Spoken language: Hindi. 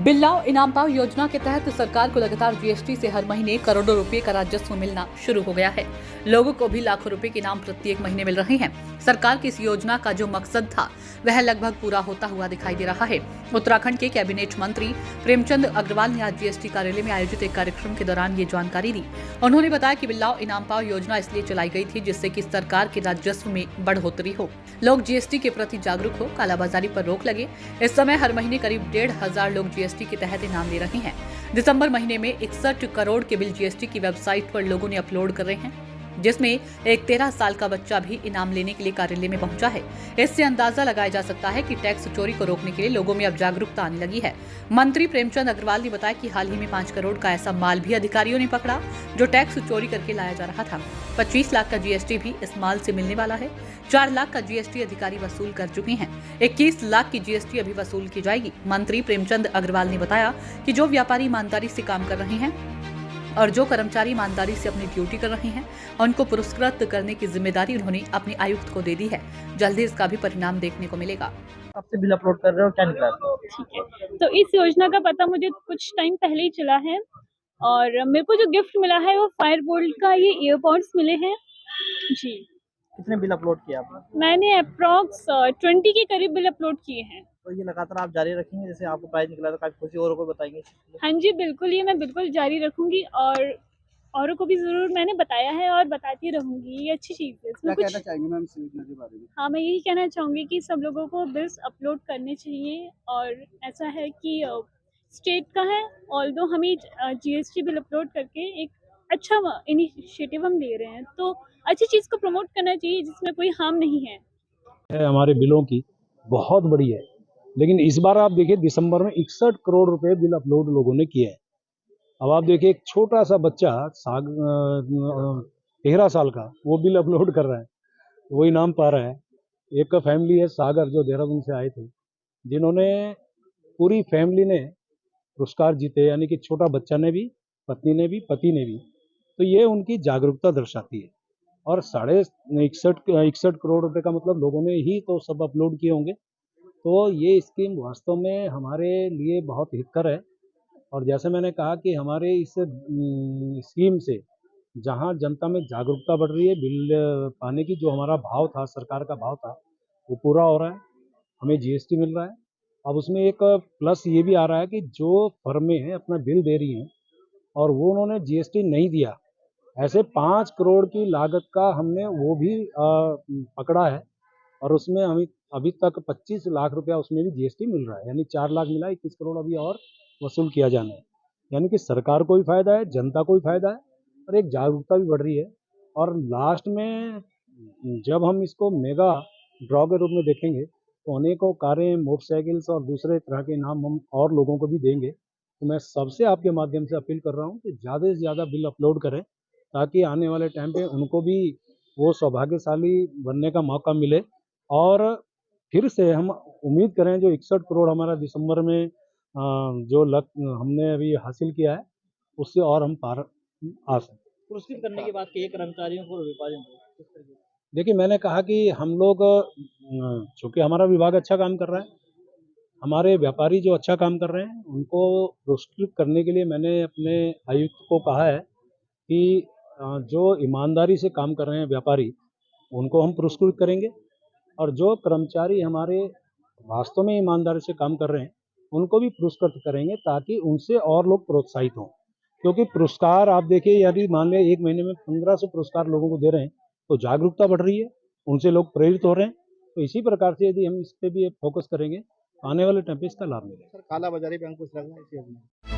बिल्लाओ इनाम पाओ योजना के तहत सरकार को लगातार जीएसटी से हर महीने करोड़ों रुपए का राजस्व मिलना शुरू हो गया है। लोगों को भी लाखों रुपए के इनाम प्रत्येक महीने मिल रहे हैं। सरकार की इस योजना का जो मकसद था वह लगभग पूरा होता हुआ दिखाई दे रहा है। उत्तराखंड के कैबिनेट मंत्री प्रेमचंद अग्रवाल ने आज जीएसटी कार्यालय में आयोजित एक कार्यक्रम के दौरान ये जानकारी दी। उन्होंने बताया कि बिल्लाओ इनाम पाओ योजना इसलिए चलाई गई थी जिससे कि सरकार के राजस्व में बढ़ोतरी हो, लोग जीएसटी के प्रति जागरूक हो, कालाबाजारी पर रोक लगे। इस समय हर महीने करीब 1,500 लोग जीएसटी के तहत इनाम ले रहे हैं। दिसंबर महीने में 61 करोड़ के बिल जीएसटी की वेबसाइट पर लोगों ने अपलोड कर रहे हैं, जिसमें एक 13 साल का बच्चा भी इनाम लेने के लिए कार्यालय में पहुंचा है। इससे अंदाजा लगाया जा सकता है कि टैक्स चोरी को रोकने के लिए लोगों में अब जागरूकता आने लगी है। मंत्री प्रेमचंद अग्रवाल ने बताया कि हाल ही में 5 करोड़ का ऐसा माल भी अधिकारियों ने पकड़ा जो टैक्स चोरी करके लाया जा रहा था। 25 लाख का जीएसटी भी इस माल से मिलने वाला है। 4 लाख का जीएसटी अधिकारी वसूल कर चुके हैं। 21 लाख की जीएसटी अभी वसूल की जाएगी। मंत्री प्रेमचंद अग्रवाल ने बताया कि जो व्यापारी ईमानदारी से काम कर रहे हैं और जो कर्मचारी ईमानदारी से अपनी ड्यूटी कर रहे हैं, उनको पुरस्कृत करने की जिम्मेदारी उन्होंने अपने आयुक्त को दे दी है। जल्दी इसका भी परिणाम देखने को मिलेगा। आपसे बिल अपलोड कर रहे हो, क्या निकला? ठीक है, तो इस योजना का पता मुझे कुछ टाइम पहले ही चला है और मेरे को जो गिफ्ट मिला है वो फायरबोल्ट का ये ईयरपॉड्स मिले हैं जी। कितने बिल अपलोड किए आपने? मैंने अप्रॉक्स 20 के करीब बिल अपलोड किए हैं। तो ये लगातार आप जारी रखेंगे? जैसे आपको प्राइस निकला तो काफी खुशी औरों को बताएंगे? हाँ जी बिल्कुल, ये मैं बिल्कुल जारी रखूंगी और औरों को भी जरूर मैंने बताया है और बताती रहूंगी। ये अच्छी चीज़ है। इसमें क्या कहना चाहेंगे मैम इस योजना के बारे में? हाँ, मैं यही कहना चाहूँगी कि सब लोगों को बिल्स अपलोड करने चाहिए और ऐसा है कि स्टेट का है, ऑल्दो हमें जीएसटी बिल अपलोड करके एक अच्छा इनिशिएटिव हम ले रहे हैं, तो अच्छी चीज़ को प्रमोट करना चाहिए जिसमें कोई हार्म नहीं है। हमारे बिलों की बहुत बड़ी है, लेकिन इस बार आप देखिए दिसंबर में 61 करोड़ रुपए बिल अपलोड लोगों ने किए हैं। अब आप देखिए एक छोटा सा बच्चा 13 साल का वो बिल अपलोड कर रहा है, वो इनाम पा रहा है। एक फैमिली है सागर जो देहरादून से आए थे, जिन्होंने पूरी फैमिली ने पुरस्कार जीते, यानी कि छोटा बच्चा ने भी, पत्नी ने भी, पति ने भी। तो ये उनकी जागरूकता दर्शाती है। और 61 करोड़ रुपए का मतलब लोगों ने ही तो सब अपलोड किए होंगे। तो ये स्कीम वास्तव में हमारे लिए बहुत हितकर है। और जैसे मैंने कहा कि हमारे इस स्कीम से जहां जनता में जागरूकता बढ़ रही है, बिल पाने की जो हमारा भाव था, सरकार का भाव था, वो पूरा हो रहा है। हमें जीएसटी मिल रहा है। अब उसमें एक प्लस ये भी आ रहा है कि जो फर्में अपना बिल दे रही हैं और वो उन्होंने जीएसटी नहीं दिया, ऐसे 5 करोड़ की लागत का हमने वो भी पकड़ा है और उसमें हमें अभी तक 25 लाख रुपया उसमें भी जीएसटी मिल रहा है। यानी 4 लाख मिला, 21 करोड़ अभी और वसूल किया जाना है। यानी कि सरकार को भी फायदा है, जनता को भी फायदा है और एक जागरूकता भी बढ़ रही है। और लास्ट में जब हम इसको मेगा ड्रॉ के रूप में देखेंगे तो अनेकों कारें, मोटरसाइकिल्स और दूसरे तरह के इनाम हम और लोगों को भी देंगे। तो मैं सबसे आपके माध्यम से अपील कर रहा हूँ कि ज़्यादा से ज़्यादा बिल अपलोड करें, ताकि आने वाले टाइम पे उनको भी वो सौभाग्यशाली बनने का मौका मिले। और फिर से हम उम्मीद करें जो 61 करोड़ हमारा दिसंबर में जो लक्ष्य हमने अभी हासिल किया है, उससे और हम पार आ सकें। पुरस्कृत करने के बाद के कर्मचारियों को, व्यापारियों को देखिए, मैंने कहा कि हम लोग चूँकि हमारा विभाग अच्छा काम कर रहा है, हमारे व्यापारी जो अच्छा काम कर रहे हैं, उनको पुरस्कृत करने के लिए मैंने अपने आयुक्त को कहा है कि जो ईमानदारी से काम कर रहे हैं व्यापारी, उनको हम पुरस्कृत करेंगे और जो कर्मचारी हमारे वास्तव में ईमानदारी से काम कर रहे हैं, उनको भी पुरस्कृत करेंगे, ताकि उनसे और लोग प्रोत्साहित हों। क्योंकि पुरस्कार आप देखिए, यदि मान लें 1 महीने में 1500 पुरस्कार लोगों को दे रहे हैं, तो जागरूकता बढ़ रही है, उनसे लोग प्रेरित हो रहे हैं। तो इसी प्रकार से यदि हम इस पे भी फोकस करेंगे, आने वाले टाइम पे इसका लाभ मिलेगा। सर, कालाबाजारी पे अंकुश लगना है इस योजना में।